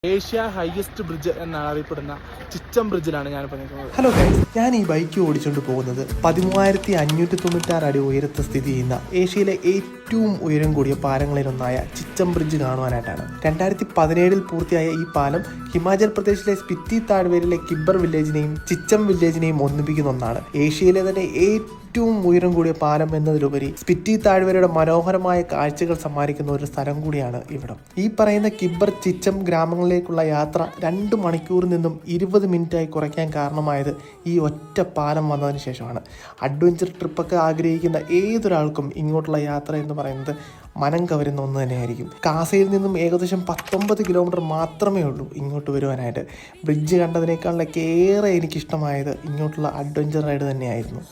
Asia highest bridge എന്നാണ് അറിയപ്പെടുന്ന ചിച്ചം ബ്രിഡ്ജിലാണ് ഞാനിപ്പോൾ നിൽക്കുന്നത്. ഹലോ ഗൈസ്, ഞാൻ ഈ ബൈക്ക് ഓടിച്ചുകൊണ്ട് പോകുന്നത് 13,596 അടി ഉയരത്ത് സ്ഥിതി ചെയ്യുന്ന ഏഷ്യയിലെ ഏറ്റവും ഉയരം കൂടിയ പാലങ്ങളിലൊന്നായ ചിച്ചം ബ്രിഡ്ജ് കാണുവാനായിട്ടാണ്. 2017 പൂർത്തിയായ ഈ പാലം ഹിമാചൽ പ്രദേശിലെ സ്പിറ്റി താഴ്വരയിലെ കിബ്ബർ വില്ലേജിനെയും ചിച്ചം വില്ലേജിനെയും ഒന്നിപ്പിക്കുന്ന ഒന്നാണ്. ഏഷ്യയിലെ തന്നെ ഏറ്റവും ഉയരം കൂടിയ പാലം എന്നതിലുപരി സ്പിറ്റി താഴ്വരയുടെ മനോഹരമായ കാഴ്ചകൾ സമ്മാനിക്കുന്ന ഒരു സ്ഥലം കൂടിയാണ് ഇവിടം. ഈ പറയുന്ന കിബ്ബർ ചിച്ചം ഗ്രാമങ്ങളിലേക്കുള്ള യാത്ര 2 മണിക്കൂറിൽ നിന്നും 20 മിനിറ്റായി കുറയ്ക്കാൻ കാരണമായത് ഈ ഒറ്റ പാലം വന്നതിന് ശേഷമാണ്. അഡ്വഞ്ചർ ട്രിപ്പൊക്കെ ആഗ്രഹിക്കുന്ന ഏതൊരാൾക്കും ഇങ്ങോട്ടുള്ള യാത്ര എന്ന് പറയുന്നത് മനം കവരുന്ന ഒന്ന് തന്നെയായിരിക്കും. കാസയിൽ നിന്നും ഏകദേശം 19 കിലോമീറ്റർ മാത്രമേ ഉള്ളൂ ഇങ്ങോട്ട് വരുവാനായിട്ട്. ബ്രിഡ്ജ് കണ്ടതിനേക്കാളൊക്കെ ഏറെ എനിക്കിഷ്ടമായത് ഇങ്ങോട്ടുള്ള അഡ്വഞ്ചർ റൈഡ് തന്നെയായിരുന്നു.